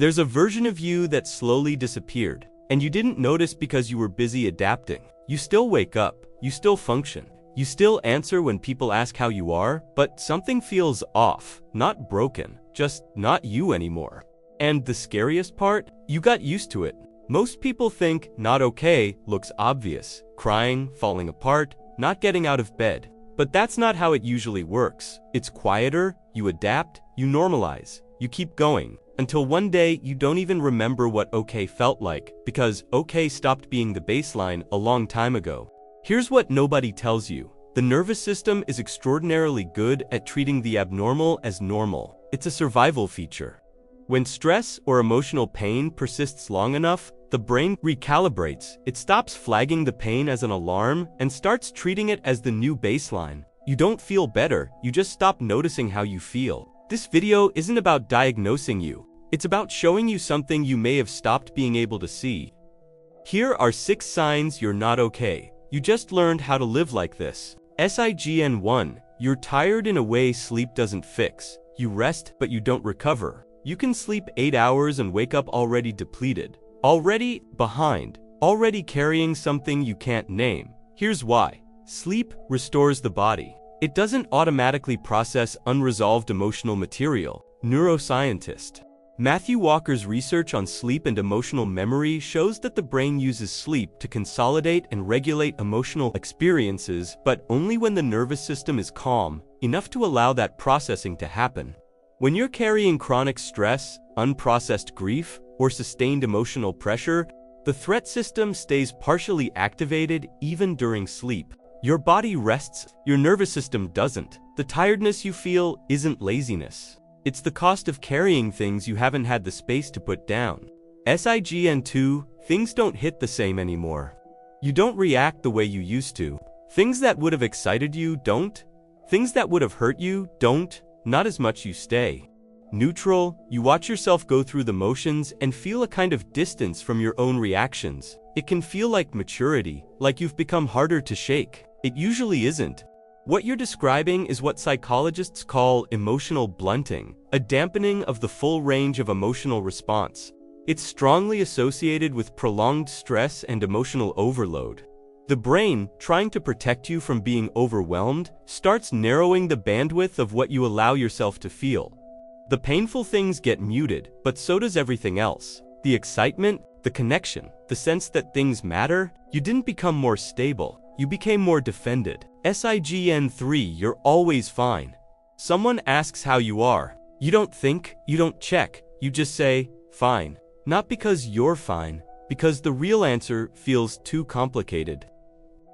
There's a version of you that slowly disappeared, and you didn't notice because you were busy adapting. You still wake up, you still function, you still answer when people ask how you are, but something feels off, not broken, just not you anymore. And the scariest part? You got used to it. Most people think not okay looks obvious, crying, falling apart, not getting out of bed. But that's not how it usually works. It's quieter, you adapt, you normalize, you keep going, until one day you don't even remember what okay felt like, because okay stopped being the baseline a long time ago. Here's what nobody tells you. The nervous system is extraordinarily good at treating the abnormal as normal. It's a survival feature. When stress or emotional pain persists long enough, the brain recalibrates. It stops flagging the pain as an alarm and starts treating it as the new baseline. You don't feel better, you just stop noticing how you feel. This video isn't about diagnosing you. It's about showing you something you may have stopped being able to see. Here are 6 signs you're not okay. You just learned how to live like this. Sign 1. You're tired in a way sleep doesn't fix. You rest, but you don't recover. You can sleep 8 hours and wake up already depleted, already behind, already carrying something you can't name. Here's why. Sleep restores the body. It doesn't automatically process unresolved emotional material. Neuroscientist Matthew Walker's research on sleep and emotional memory shows that the brain uses sleep to consolidate and regulate emotional experiences, but only when the nervous system is calm, enough to allow that processing to happen. When you're carrying chronic stress, unprocessed grief, or sustained emotional pressure, the threat system stays partially activated even during sleep. Your body rests, your nervous system doesn't. The tiredness you feel isn't laziness. It's the cost of carrying things you haven't had the space to put down. Sign 2. Things don't hit the same anymore. You don't react the way you used to. Things that would have excited you don't. Things that would have hurt you don't. Not as much. You stay neutral. You watch yourself go through the motions and feel a kind of distance from your own reactions. It can feel like maturity, like you've become harder to shake. It usually isn't. What you're describing is what psychologists call emotional blunting, a dampening of the full range of emotional response. It's strongly associated with prolonged stress and emotional overload. The brain, trying to protect you from being overwhelmed, starts narrowing the bandwidth of what you allow yourself to feel. The painful things get muted, but so does everything else. The excitement, the connection, the sense that things matter. You didn't become more stable, you became more defended. Sign 3. You're always fine. Someone asks how you are. You don't think, you don't check, you just say, fine. Not because you're fine, because the real answer feels too complicated.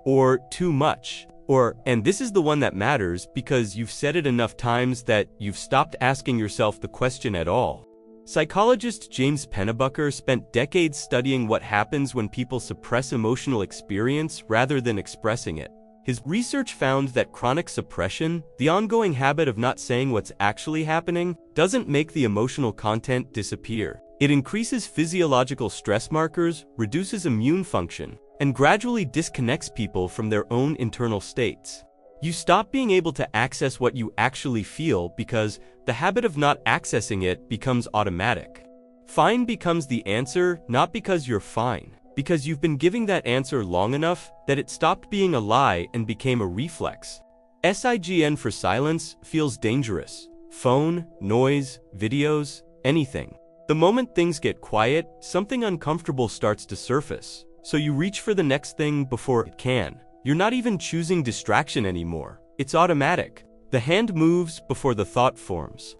Or too much. Or, and this is the one that matters, because you've said it enough times that you've stopped asking yourself the question at all. Psychologist James Pennebucker spent decades studying what happens when people suppress emotional experience rather than expressing it. His research found that chronic suppression, the ongoing habit of not saying what's actually happening, doesn't make the emotional content disappear. It increases physiological stress markers, reduces immune function, and gradually disconnects people from their own internal states. You stop being able to access what you actually feel because the habit of not accessing it becomes automatic. Fine becomes the answer, not because you're fine, because you've been giving that answer long enough that it stopped being a lie and became a reflex. Sign for silence feels dangerous. Phone, noise, videos, anything. The moment things get quiet, something uncomfortable starts to surface, so you reach for the next thing before it can. You're not even choosing distraction anymore. It's automatic. The hand moves before the thought forms.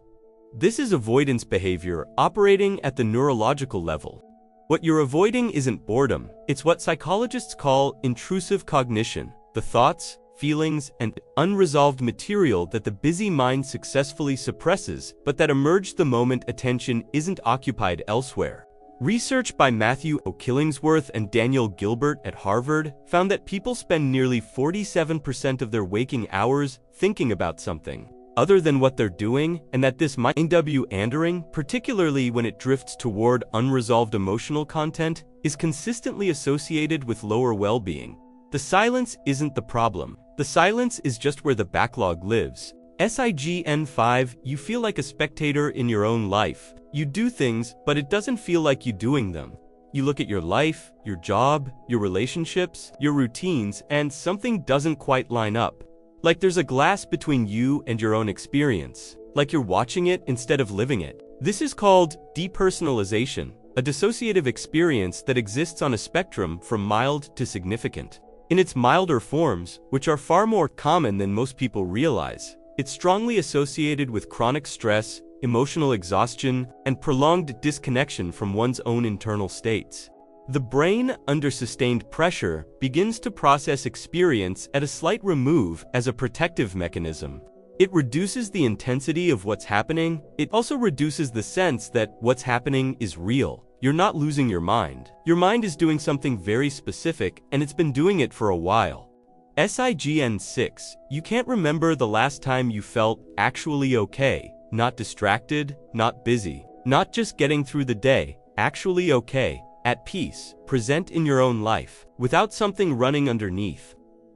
This is avoidance behavior operating at the neurological level. What you're avoiding isn't boredom. It's what psychologists call intrusive cognition, the thoughts, feelings, and unresolved material that the busy mind successfully suppresses, but that emerge the moment attention isn't occupied elsewhere. Research by Matthew Killingsworth and Daniel Gilbert at Harvard found that people spend nearly 47% of their waking hours thinking about something other than what they're doing, and that this mind-wandering, particularly when it drifts toward unresolved emotional content, is consistently associated with lower well-being. The silence isn't the problem. The silence is just where the backlog lives. Sign 5. You feel like a spectator in your own life. You do things, but it doesn't feel like you doing them. You look at your life, your job, your relationships, your routines, and something doesn't quite line up. Like there's a glass between you and your own experience. Like you're watching it instead of living it. This is called depersonalization, a dissociative experience that exists on a spectrum from mild to significant. In its milder forms, which are far more common than most people realize, it's strongly associated with chronic stress, emotional exhaustion, and prolonged disconnection from one's own internal states. The brain, under sustained pressure, begins to process experience at a slight remove as a protective mechanism. It reduces the intensity of what's happening. It also reduces the sense that what's happening is real. You're not losing your mind. Your mind is doing something very specific, and it's been doing it for a while. SIGN 6. You can't remember the last time you felt actually okay. Not distracted, not busy, not just getting through the day, actually okay, at peace, present in your own life, without something running underneath.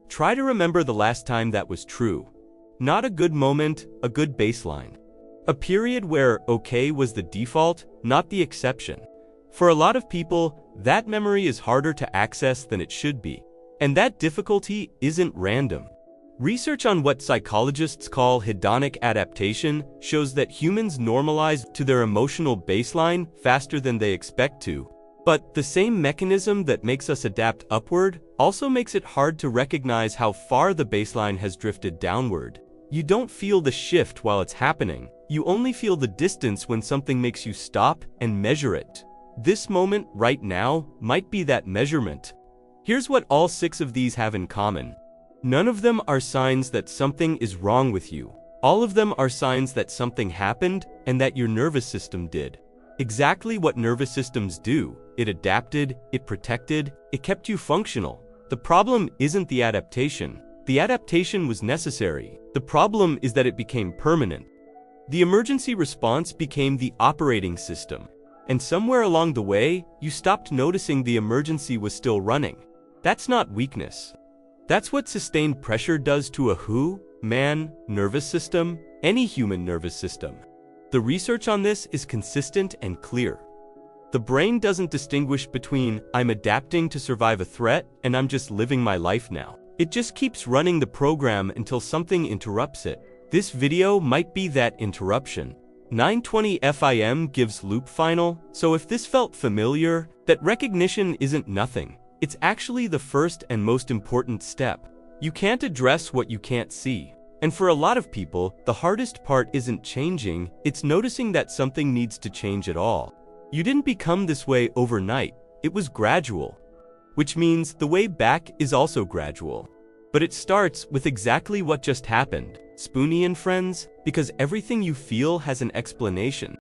Try to remember the last time that was true. Not a good moment, a good baseline. A period where okay was the default, not the exception. For a lot of people, that memory is harder to access than it should be. And that difficulty isn't random. Research on what psychologists call hedonic adaptation shows that humans normalize to their emotional baseline faster than they expect to. But the same mechanism that makes us adapt upward also makes it hard to recognize how far the baseline has drifted downward. You don't feel the shift while it's happening. You only feel the distance when something makes you stop and measure it. This moment, right now, might be that measurement. Here's what all 6 of these have in common. None of them are signs that something is wrong with you. All of them are signs that something happened and that your nervous system did. Exactly what nervous systems do. It adapted, it protected, it kept you functional. The problem isn't the adaptation. The adaptation was necessary. The problem is that it became permanent. The emergency response became the operating system. And somewhere along the way, you stopped noticing the emergency was still running. That's not weakness. That's what sustained pressure does to a man nervous system, any human nervous system. The research on this is consistent and clear. The brain doesn't distinguish between I'm adapting to survive a threat and I'm just living my life now. It just keeps running the program until something interrupts it. This video might be that interruption. 920 FIM gives loop final, so if this felt familiar, that recognition isn't nothing. It's actually the first and most important step. You can't address what you can't see. And for a lot of people, the hardest part isn't changing, it's noticing that something needs to change at all. You didn't become this way overnight, it was gradual. Which means the way back is also gradual. But it starts with exactly what just happened. Spoonie and friends, because everything you feel has an explanation.